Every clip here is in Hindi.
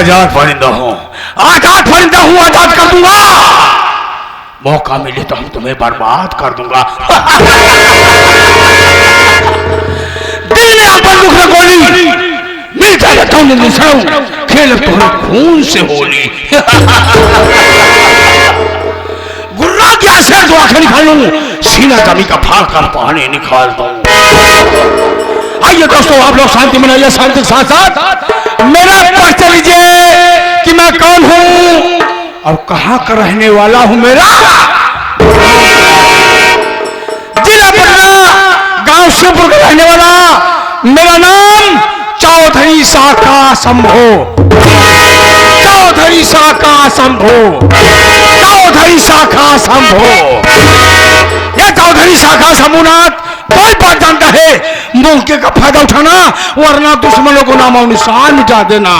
आजाद परिंदा हूँ, आजाद परिंदा हूँ, आजाद कर दूंगा। मौका मिले तो हम तुम्हें बर्बाद कर दूंगा। दिल में अपन दुख में गोली मिल जाए तो खेल तुम्हारे खून से होली। गुर्रा क्या शेर तो आंखें निकाल लूं, सीना कमी का फाड़ कर पानी निकाल दूं। आइए दोस्तों, आप लोग शांति मनाइए, शांति के साथ साथ मेरा परिचय लीजिए कि मैं कौन हूं और कहां का रहने वाला हूं। मेरा जिला पटना, गांव शिवपुर का रहने वाला। मेरा नाम चौधरी शाखा शंभो, चौधरी शाखा शंभो, चौधरी शाखा शंभो। यह चौधरी शाखा शंभुनाथ कोई बात जानता है, मौके का फायदा उठाना वरना दुश्मनों को नामो निशान मिटा देना।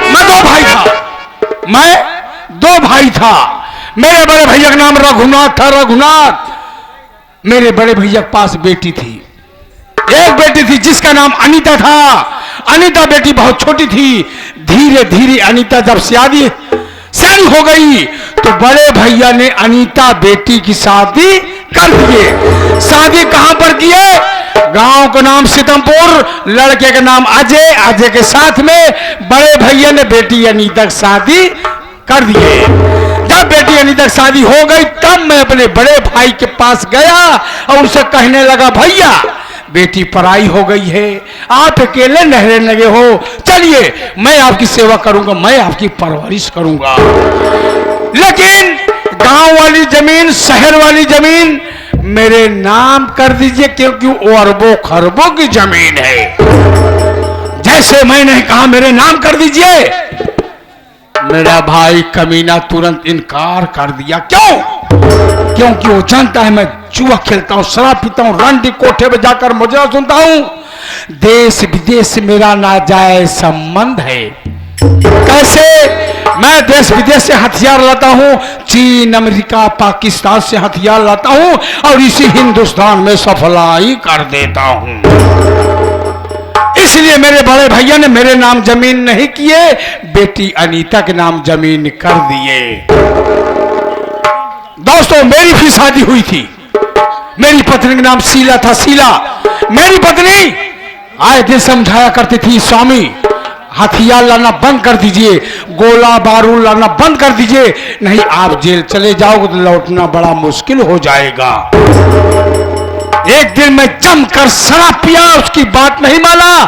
मैं दो भाई था। मेरे बड़े भैया का नाम रघुनाथ था, रघुनाथ। मेरे बड़े भैया के पास बेटी थी, एक बेटी थी जिसका नाम अनीता था। अनीता बेटी बहुत छोटी थी। धीरे धीरे अनीता जब शादी हो गई तो बड़े भैया ने अनीता बेटी की शादी कर दिए। शादी कहां पर किए? गांव का नाम सीतमपुर, लड़के का नाम अजय। अजय के साथ में बड़े भैया ने बेटी अनीता की शादी कर दिए। जब बेटी अनीता की शादी हो गई तब मैं अपने बड़े भाई के पास गया और उसे कहने लगा, भैया बेटी पराई हो गई है, आप अकेले नहरे लगे हो, चलिए मैं आपकी सेवा करूंगा, मैं आपकी परवरिश करूंगा। लेकिन गांव वाली जमीन, शहर वाली जमीन मेरे नाम कर दीजिए, क्योंकि वो अरबों खरबों की जमीन है। जैसे मैंने कहा मेरे नाम कर दीजिए, मेरा भाई कमीना तुरंत इनकार कर दिया। क्यों? क्योंकि वो जानता है मैं जुआ खेलता हूं, शराब पीता हूं, रंडी कोठे में जाकर मुजरा सुनता हूं। देश विदेश से मेरा नाजायज संबंध है। कैसे? मैं देश विदेश से हथियार लाता हूं, चीन, अमेरिका, पाकिस्तान से हथियार लाता हूं और इसी हिंदुस्तान में सफलाई कर देता हूं। इसलिए मेरे बड़े भैया ने मेरे नाम जमीन नहीं किए, बेटी अनीता के नाम जमीन कर दिए। दोस्तों, मेरी भी शादी हुई थी। मेरी पत्नी का नाम शीला था, शीला। मेरी पत्नी आए दिन समझाया करती थी, स्वामी हथियार लाना बंद कर दीजिए, गोला बारूद लाना बंद कर दीजिए, नहीं आप जेल चले जाओगे तो लौटना बड़ा मुश्किल हो जाएगा। एक दिन मैं जमकर शराब पिया, उसकी बात नहीं माना।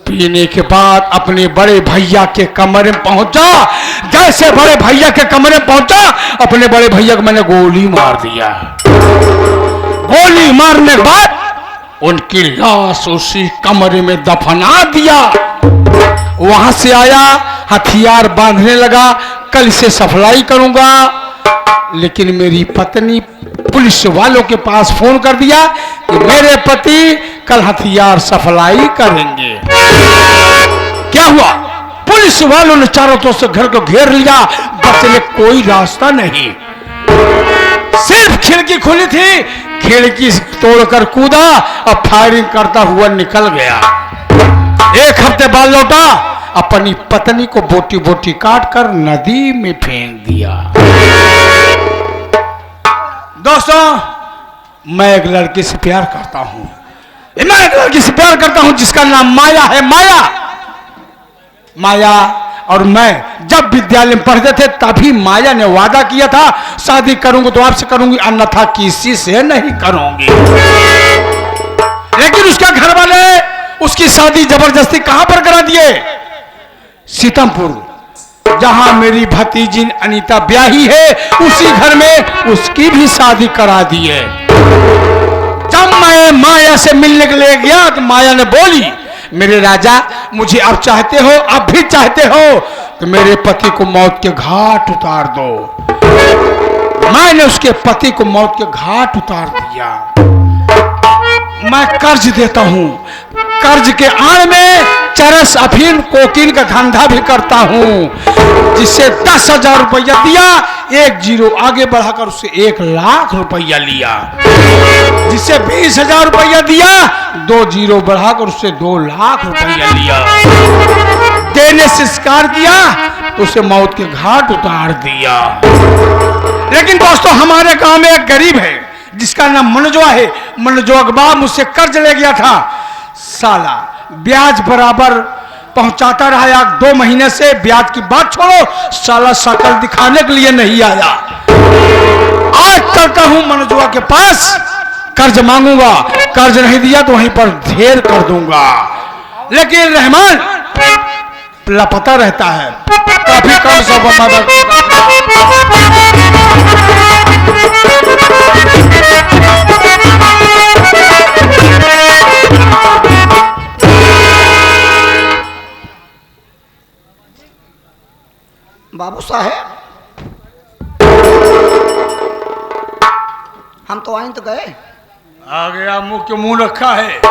पीने के बाद अपने बड़े भैया के कमरे में पहुंचा। जैसे बड़े भैया के कमरे में पहुंचा, अपने बड़े भैया को मैंने गोली मार दिया। गोली मारने के बाद उनकी लाश उसी कमरे में दफना दिया। वहां से आया, हथियार बांधने लगा, कल से सफलाई करूंगा। लेकिन मेरी पत्नी पुलिस वालों के पास फोन कर दिया कि मेरे पति कल हथियार सफलाई करेंगे। क्या हुआ? पुलिस वालों ने चारों तरफ से घर को घेर लिया, बचने कोई रास्ता नहीं। सिर्फ खिड़की खुली थी, खिड़की तोड़कर कूदा और फायरिंग करता हुआ निकल गया। एक हफ्ते बाद लौटा, अपनी पत्नी को बोटी बोटी काट कर नदी में फेंक दिया। दोस्तों, मैं एक लड़की से प्यार करता हूं। मैं एक लड़की से प्यार करता हूं जिसका नाम माया है। माया, माया और मैं जब विद्यालय में पढ़ते थे तभी माया ने वादा किया था, शादी करूंगी तो आपसे करूंगी, अन्यथा किसी से नहीं करूंगी। लेकिन उसका घर वाले उसकी शादी जबरदस्ती कहां पर करा दिए? सीतमपुर, जहां मेरी भतीजी अनीता ब्याही है, उसी घर में उसकी भी शादी करा दी है। जब मैं माया से मिलने के लिए गया तो माया ने बोली, मेरे राजा मुझे अब चाहते हो, अब भी चाहते हो तो मेरे पति को मौत के घाट उतार दो। मैंने उसके पति को मौत के घाट उतार दिया। मैं कर्ज देता हूं, कर्ज के आड़ में चरस, अफीम, कोकीन का धंधा भी करता हूं, जिससे 10,000 रुपया दिया, 1 जीरो आगे बढ़ाकर उससे 1 लाख रुपया लिया। जिससे 20,000 रुपया दिया, 2 जीरो बढ़ाकर उससे 2 लाख रुपया लिया। देने से स्वीकार किया तो उसे मौत के घाट उतार दिया। लेकिन दोस्तों, हमारे गांव में एक गरीब है जिसका नाम मनजवा है। मनजवा के बाप मुझसे कर्ज ले गया था, साला ब्याज बराबर पहुंचाता रहा। 2 महीने से ब्याज की बात छोड़ो, साला शकल दिखाने के लिए नहीं आया। आज चलता हूं मनजवा के पास, कर्ज मांगूंगा, कर्ज नहीं दिया तो वहीं पर ढेर कर दूंगा। लेकिन रहमान लापता रहता है, काफी कम सब बाबू साहेब, हम तो आइन तो गए। आ गया, मुंह क्यों मुंह रखा है?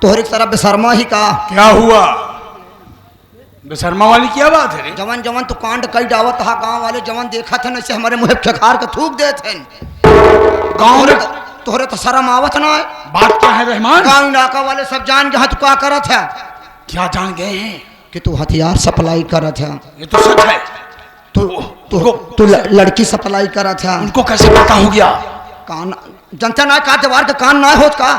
तोहरे तरफ बेशर्मा ही का क्या हुआ? बेशर्मा वाली क्या बात है? जवन जवन तो कांड कई डावत हा, गांव वाले जवन देखा थे ऐसे हमारे मुँह खेखार के थूक दे थे। गांव में तोहरे तो शर्म आवत ना है। बात क्या है रहमान? गांव इलाका वाले सब जान गए तू क्या करत है। क्या जान गए हैं? कि तू हथियार सप्लाई करत है। ये तो सच है। तू लड़की सप्लाई करत है। उनको कैसे पता हो गया? कान जनता ना का जवार का कान ना होत का।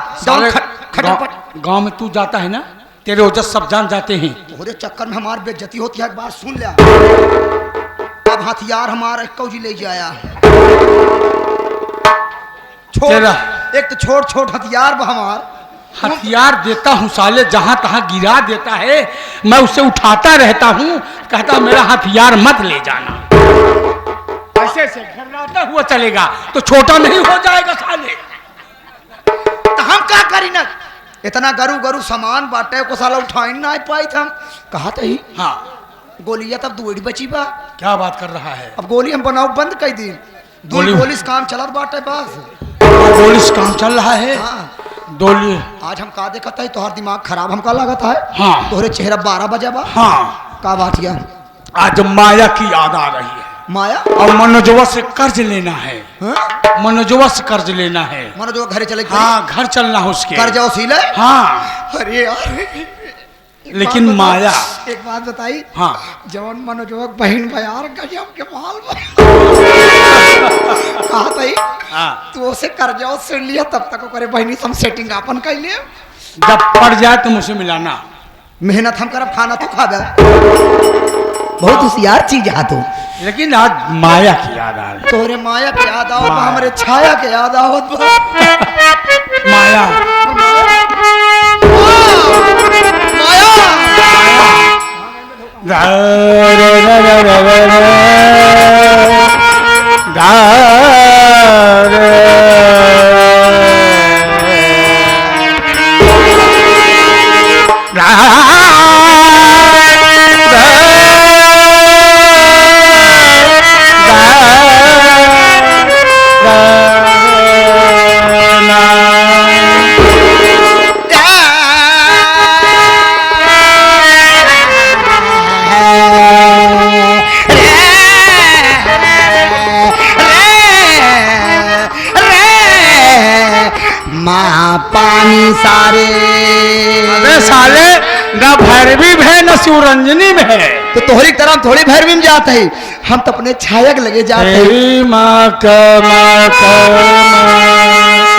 गांव में तू जाता है ना, तेरे वजह सब जान जाते हैं। तोहरे चक्कर में हमारी बेइज्जती होती है, एक बार सुन ले। अब हथियार हमारा कौजी ले जाया। एक तो छोट छोट हथियार हमार हथियार देता हूँ साले, जहां तहां गिरा देता है। मैं उसे उठाता रहता हूँ, कहता मेरा हथियार मत ले जाना। ऐसे से घबराता हुआ चलेगा तो छोटा नहीं हो जाएगा साले। तो हम क्या करी ना, इतना गरु गरु सामान बाटे को साला उठाई ना पाई था। कहा था ही हाँ, गोलियां तब 2 बची बा। क्या बात कर रहा है? अब गोली हम बनाओ बंद कर दी। गोली काम चलत बाटे बस। गोली काम चल रहा है। हाँ। गोली आज हम का देखता है, तोहर दिमाग खराब हमका लगता है। हाँ। तोहरे चेहरा 12 बजे बा। हाँ। का बात यह आज माया की याद आ रही है। माया और मनोजवा से कर्ज लेना है। मनोजवा से कर्ज लेना है। मनोजवा घरे चले। हाँ, घर चलना है उसके। कर्ज वसूले। हाँ। अरे यार, लेकिन माया एक बात बताई। हाँ। जवन मनोजवा बहन भयार गजब के माल कहा था ही। हाँ। तू उसे कर्जा सुन लिया, तब तक करे बहनी हम सेटिंग अपन कर लिए। जब पड़ जाए तो मुझसे मिलाना। मेहनत हम करब, खाना तू खा गया। बहुत होशियार चीज है तू। लेकिन आज माया की याद आ रही। तोरे माया के याद आओ, हमारे छाया के याद आओ। माया पानी सारे। अबे साले, ना भैरवी में है ना शिवरंजनी में है। तो तोहरी तरह थोड़ी भैरवी में जाते हैं, हम तो अपने छायक लगे जाते हैं।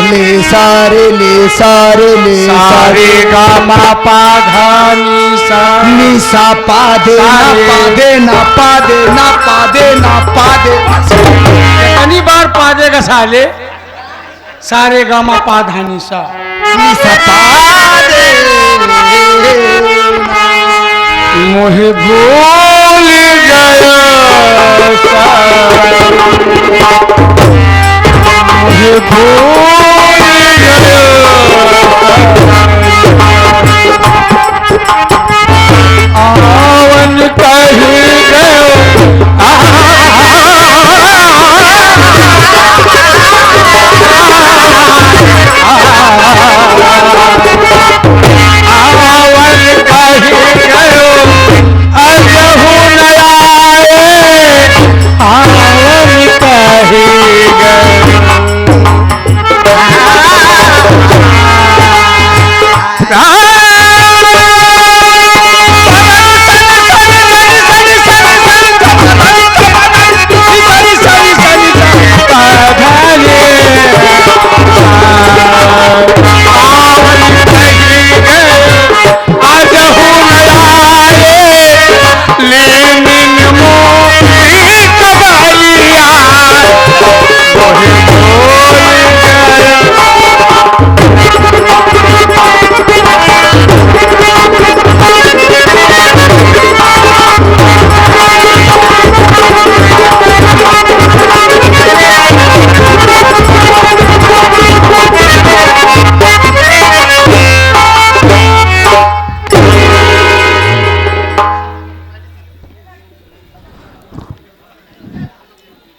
ले सारे ले सारे ले सारे गा मा पा धा नी सा नी सा पा दे ना पा दे ना पा दे ना पा दे ना पा दे। कितनी बार पा देगा साले? सारे गा मा पा धा नी सा नी सा पा दे। मोहे भूल गया मुझे भूल गया आवन कही गयो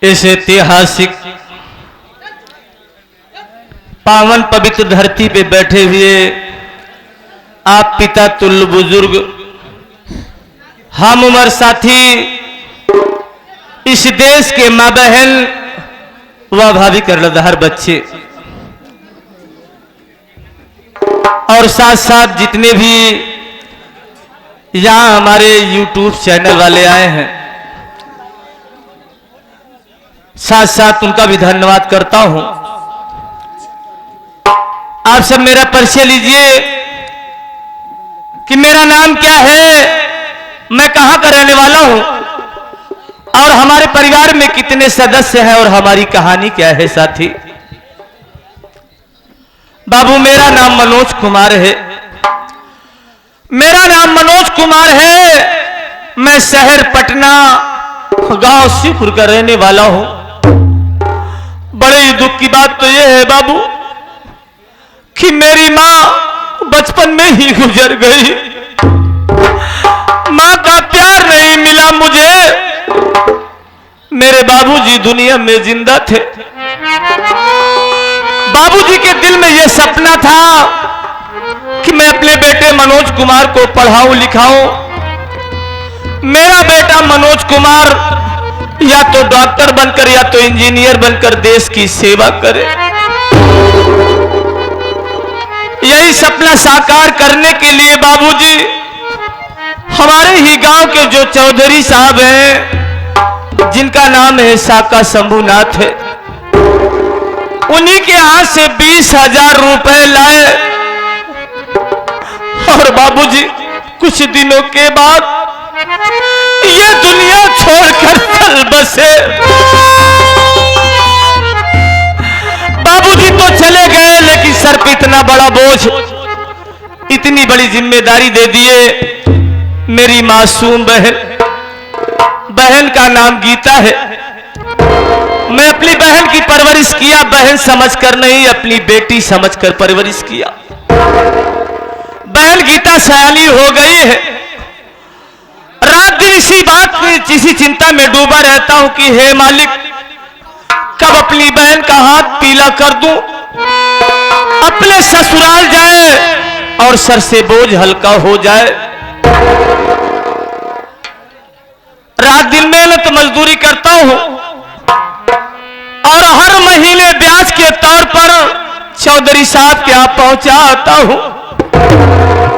इस ऐतिहासिक पावन पवित्र धरती पे बैठे हुए आप पिता तुल्य बुजुर्ग, हम उम्र साथी, इस देश के माँ बहन व भाभी कर्णधार बच्चे और साथ साथ जितने भी यहां हमारे YouTube चैनल वाले आए हैं, साथ साथ उनका भी धन्यवाद करता हूं। आप सब मेरा परिचय लीजिए कि मेरा नाम क्या है, मैं कहां का रहने वाला हूं और हमारे परिवार में कितने सदस्य हैं और हमारी कहानी क्या है। साथी बाबू, मेरा नाम मनोज कुमार है। मेरा नाम मनोज कुमार है। मैं शहर पटना गांव शिवपुर का रहने वाला हूं। बड़े ही दुख की बात तो यह है बाबू कि मेरी मां बचपन में ही गुजर गई। मां का प्यार नहीं मिला मुझे। मेरे बाबूजी दुनिया में जिंदा थे। बाबूजी के दिल में यह सपना था कि मैं अपने बेटे मनोज कुमार को पढ़ाऊं लिखाऊं। मेरा बेटा मनोज कुमार या तो डॉक्टर बनकर या तो इंजीनियर बनकर देश की सेवा करे। यही सपना साकार करने के लिए बाबूजी हमारे ही गांव के जो चौधरी साहब हैं, जिनका नाम है साका शंभुनाथ है, उन्हीं के हाथ से 20,000 रुपए लाए और बाबूजी कुछ दिनों के बाद ये दुनिया छोड़कर चल बसे। बाबूजी तो चले गए, लेकिन सर पे इतना बड़ा बोझ, इतनी बड़ी जिम्मेदारी दे दिए। मेरी मासूम बहन का नाम गीता है। मैं अपनी बहन की परवरिश किया, बहन समझकर नहीं, अपनी बेटी समझकर परवरिश किया। बहन गीता सयानी हो गई है। रात दिन इसी बात में, इसी चिंता में डूबा रहता हूं कि हे मालिक, कब अपनी बहन का हाथ पीला कर दूं, अपने ससुराल जाए और सर से बोझ हल्का हो जाए। रात दिन मेहनत मजदूरी करता हूं और हर महीने ब्याज के तौर पर चौधरी साहब के यहां पहुंचा आता हूं,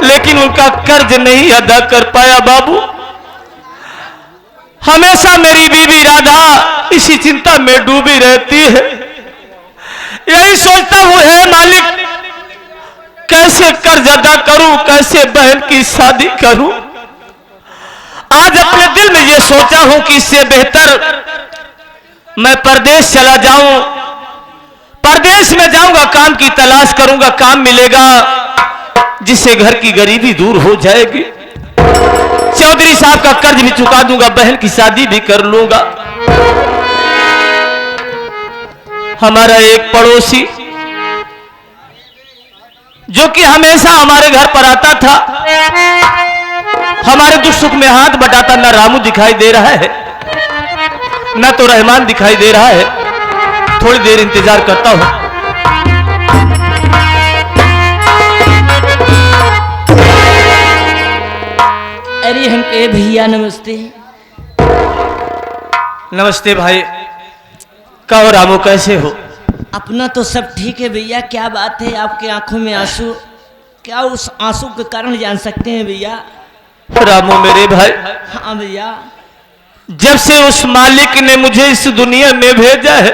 लेकिन उनका कर्ज नहीं अदा कर पाया बाबू। हमेशा मेरी बीवी राधा इसी चिंता में डूबी रहती है। यही सोचता हूं, हे मालिक, कैसे कर्ज अदा करूं, कैसे बहन की शादी करूं। आज अपने दिल में यह सोचा हूं कि इससे बेहतर मैं परदेश चला जाऊं। परदेश में जाऊंगा, काम की तलाश करूंगा, काम मिलेगा जिससे घर की गरीबी दूर हो जाएगी। चौधरी साहब का कर्ज भी चुका दूंगा, बहन की शादी भी कर लूंगा। हमारा एक पड़ोसी जो कि हमेशा हमारे घर पर आता था, हमारे दुख सुख में हाथ बटाता, ना रामू दिखाई दे रहा है ना तो रहमान दिखाई दे रहा है। थोड़ी देर इंतजार करता हूं। अरे हमके भैया नमस्ते। नमस्ते भाई। कहो रामू, कैसे हो? अपना तो सब ठीक है भैया। क्या बात है, आपके आंखों में आंसू, क्या उस आंसू के कारण जान सकते हैं भैया? रामू मेरे भाई, हाँ भैया। जब से उस मालिक ने मुझे इस दुनिया में भेजा है,